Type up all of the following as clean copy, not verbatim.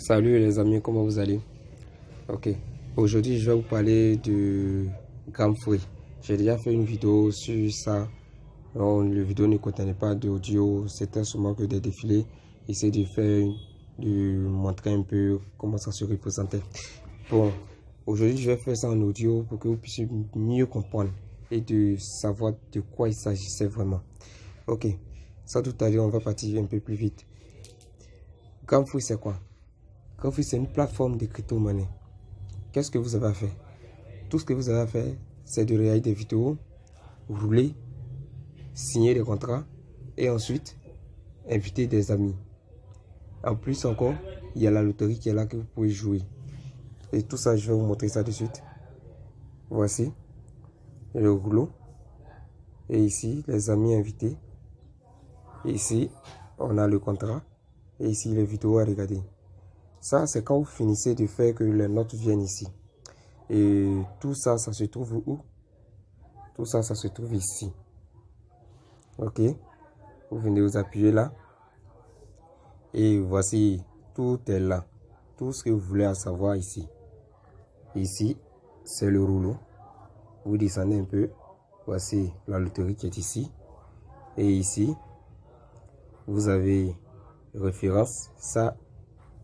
Salut les amis, comment vous allez? Ok, aujourd'hui je vais vous parler de Gramfree. J'ai déjà fait une vidéo sur ça. Donc, la vidéo ne contenait pas d'audio, c'était seulement que des défilés. J'essaie de montrer un peu comment ça se représentait. Bon, aujourd'hui je vais faire ça en audio pour que vous puissiez mieux comprendre et de savoir de quoi il s'agissait vraiment. Ok, sans tout à l'heure, on va partir un peu plus vite. Gramfree, c'est quoi? Gramfree, c'est une plateforme de crypto-monnaie. Qu'est-ce que vous avez à faire? Tout ce que vous avez à faire, c'est de réaliser des vidéos, rouler, signer des contrats et ensuite inviter des amis. En plus encore, il y a la loterie qui est là que vous pouvez jouer. Et tout ça, je vais vous montrer ça de suite. Voici le rouleau. Et ici, les amis invités. Et ici, on a le contrat. Et ici, les vidéos à regarder. Ça, c'est quand vous finissez de faire que les notes viennent ici. Et tout ça, ça se trouve où? Tout ça, ça se trouve ici. Ok. Vous venez vous appuyer là. Et voici, tout est là. Tout ce que vous voulez savoir ici. Ici, c'est le rouleau. Vous descendez un peu. Voici la loterie qui est ici. Et ici, vous avez référence. Ça,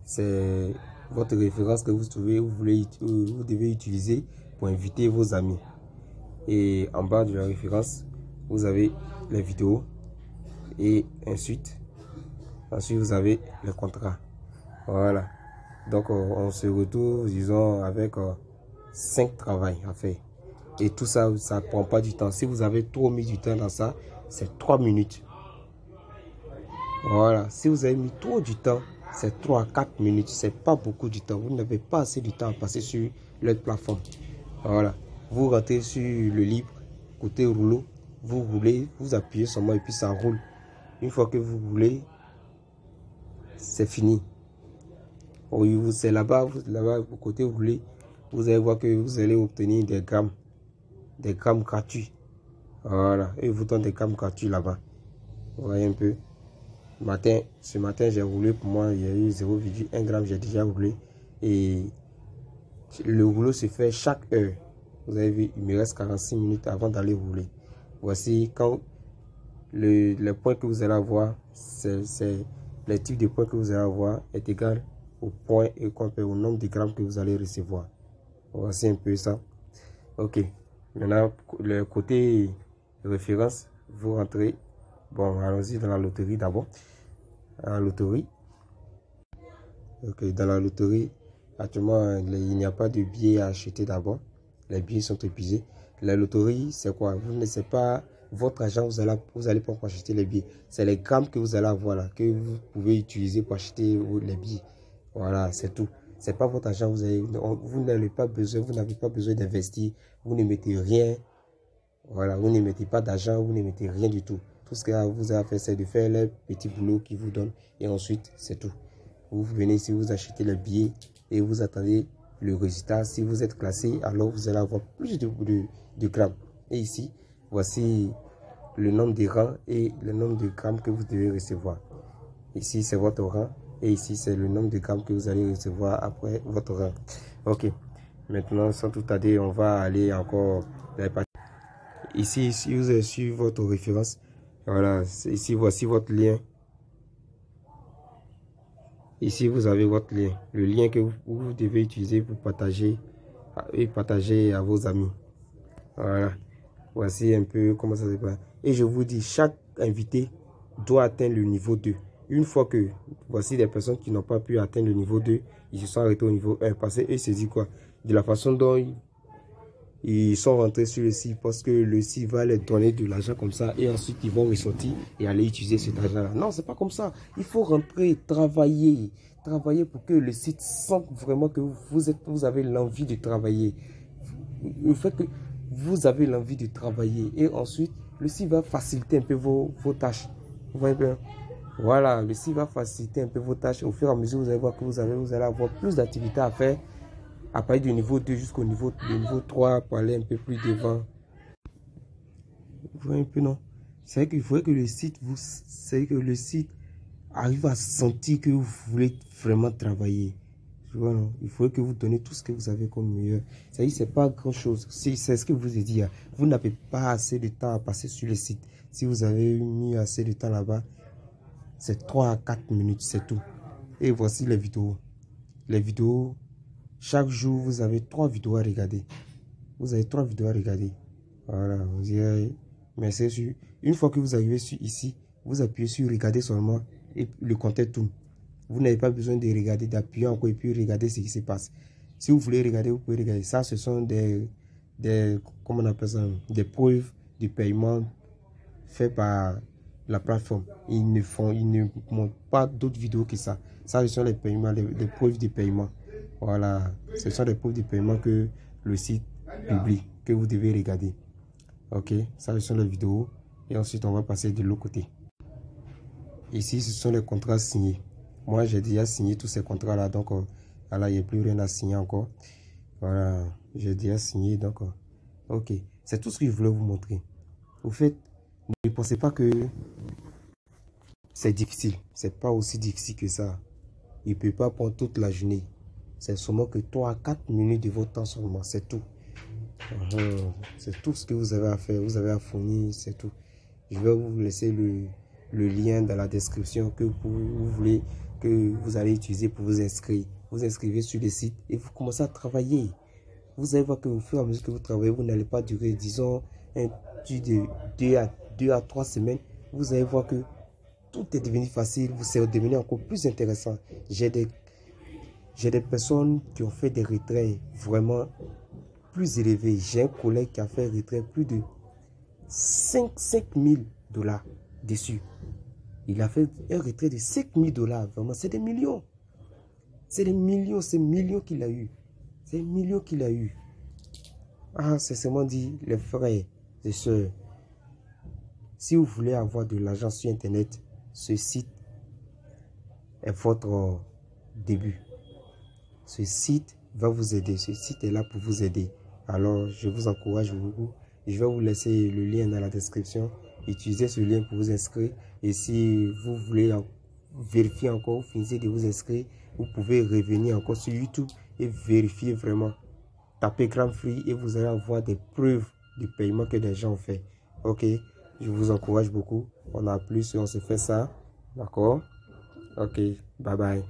c'est votre référence que vous devez utiliser pour inviter vos amis. Et en bas de la référence, vous avez les vidéos. Et ensuite, vous avez le contrat. Voilà. Donc, on se retrouve, disons, avec 5 travails à faire. Et tout ça, ça ne prend pas du temps. Si vous avez trop mis du temps dans ça, c'est 3 minutes. Voilà. Si vous avez mis trop du temps, c'est 3 à 4 minutes. C'est pas beaucoup du temps. Vous n'avez pas assez de temps à passer sur leur plateforme. Voilà. Vous rentrez sur le libre, côté rouleau. Vous roulez, vous appuyez seulement et puis ça roule. Une fois que vous roulez, c'est fini. C'est là-bas, au côté roulé, vous allez voir que vous allez obtenir des grammes gratuits. Voilà, et vous donnent des grammes gratuits là-bas. Vous voyez un peu. Ce matin, j'ai roulé, pour moi, il y a eu 0,1 gramme, j'ai déjà roulé. Et le rouleau se fait chaque heure. Vous avez vu, il me reste 46 minutes avant d'aller rouler. Voici quand les points que vous allez avoir, les types de points que vous allez avoir est égal au point et au nombre de grammes que vous allez recevoir. Voici un peu ça. Ok. Maintenant, le côté référence, vous rentrez. Bon, allons-y dans la loterie d'abord. La loterie. Ok, dans la loterie, actuellement, il n'y a pas de billets à acheter d'abord. Les billets sont épuisés. La loterie, c'est quoi? Vous ne savez pas votre argent, vous allez pas acheter les billets. C'est les grammes que vous allez avoir là, que vous pouvez utiliser pour acheter les billets. Voilà, c'est tout. C'est pas votre argent, vous n'avez pas besoin d'investir. Vous ne mettez rien. Voilà, vous ne mettez pas d'argent, vous ne mettez rien du tout. Tout ce que vous avez à faire, c'est de faire les petits boulots qu'ils vous donnent. Et ensuite, c'est tout. Vous venez ici, vous achetez les billets et vous attendez le résultat. Si vous êtes classé, alors vous allez avoir plus de grammes. Et ici, voici le nombre de rangs et le nombre de grammes que vous devez recevoir. Ici, c'est votre rang. Et ici, c'est le nombre de grammes que vous allez recevoir après votre rang. Ok. Maintenant, sans tout tarder, on va aller encore dans les parties. Ici, vous avez sur votre référence. Voilà. Ici, voici votre lien. Ici, vous avez votre lien. Le lien que vous devez utiliser pour partager à vos amis. Voilà. Voici un peu comment ça se passe. Et je vous dis, chaque invité doit atteindre le niveau 2. Une fois que, voici des personnes qui n'ont pas pu atteindre le niveau 2, ils se sont arrêtés au niveau 1. Parce qu'ils se disent quoi? De la façon dont ils sont rentrés sur le site, parce que le site va leur donner de l'argent comme ça et ensuite ils vont ressortir et aller utiliser cet argent-là. Non, c'est pas comme ça. Il faut rentrer, travailler pour que le site sente vraiment que vous avez l'envie de travailler. Le fait que vous avez l'envie de travailler et ensuite le site va faciliter un peu vos tâches. Vous voyez bien? Voilà, le site va faciliter un peu vos tâches. Au fur et à mesure, vous allez voir que vous allez avoir plus d'activités à faire à partir du niveau 2 jusqu'au niveau 3 pour aller un peu plus devant. Vous voyez un peu, non? C'est vrai qu'il faudrait que le site arrive à sentir que vous voulez vraiment travailler. Tu vois, non? Il faut que vous donnez tout ce que vous avez comme meilleur. C'est-à-dire, c'est pas grand-chose. C'est ce que je vous ai dit. Hein. Vous n'avez pas assez de temps à passer sur le site. Si vous avez mis assez de temps là-bas, c'est 3 à 4 minutes, c'est tout. Et voici les vidéos. Les vidéos, chaque jour, vous avez 3 vidéos à regarder. Vous avez 3 vidéos à regarder. Voilà, vous direz, mais c'est sûr. Une fois que vous arrivez sur ici, vous appuyez sur regarder seulement et le compteur tourne. Vous n'avez pas besoin de regarder, d'appuyer encore et puis regarder ce qui se passe. Si vous voulez regarder, vous pouvez regarder. Ça, ce sont comment on appelle ça, des preuves de paiement faites par la plateforme. Ils ne montrent pas d'autres vidéos que ça. Ça, ce sont les paiements, les preuves de paiement. Voilà, ce sont des preuves de paiement que le site publie, que vous devez regarder. Ok, ça, ce sont les vidéos. Et ensuite, on va passer de l'autre côté. Ici, ce sont les contrats signés. Moi, j'ai déjà signé tous ces contrats-là. Donc, voilà, il n'y a plus rien à signer encore. Voilà, j'ai déjà signé. Donc, ok. C'est tout ce que je voulais vous montrer. Au fait, ne pensez pas que c'est difficile. C'est pas aussi difficile que ça. Il ne peut pas prendre toute la journée. C'est seulement que 3 à 4 minutes de votre temps seulement. C'est tout. C'est tout ce que vous avez à faire. Vous avez à fournir. C'est tout. Je vais vous laisser le lien dans la description que vous voulez, que vous allez utiliser pour vous inscrire. Vous inscrivez sur le site et vous commencez à travailler. Vous allez voir que au fur et à mesure que vous travaillez, vous n'allez pas durer, disons, un truc de 2 à 3 semaines. Vous allez voir que tout est devenu facile, vous serez devenu encore plus intéressant. J'ai des personnes qui ont fait des retraits vraiment plus élevés. J'ai un collègue qui a fait un retrait plus de 5 000 $ dessus. Il a fait un retrait de 5 000 $. Vraiment, c'est des millions. C'est des millions qu'il a eu. C'est des millions qu'il a eu. Ah, c'est seulement dit, les frères et sœurs, si vous voulez avoir de l'argent sur Internet, ce site est votre début. Ce site va vous aider. Ce site est là pour vous aider. Alors, je vous encourage beaucoup. Je vais vous laisser le lien dans la description. Utilisez ce lien pour vous inscrire. Et si vous voulez vérifier encore, finissez de vous inscrire, vous pouvez revenir encore sur YouTube et vérifier vraiment. Tapez Grand Free et vous allez avoir des preuves de paiement que des gens ont fait. Ok, je vous encourage beaucoup. On a plus et on se fait ça. D'accord? Ok, bye bye.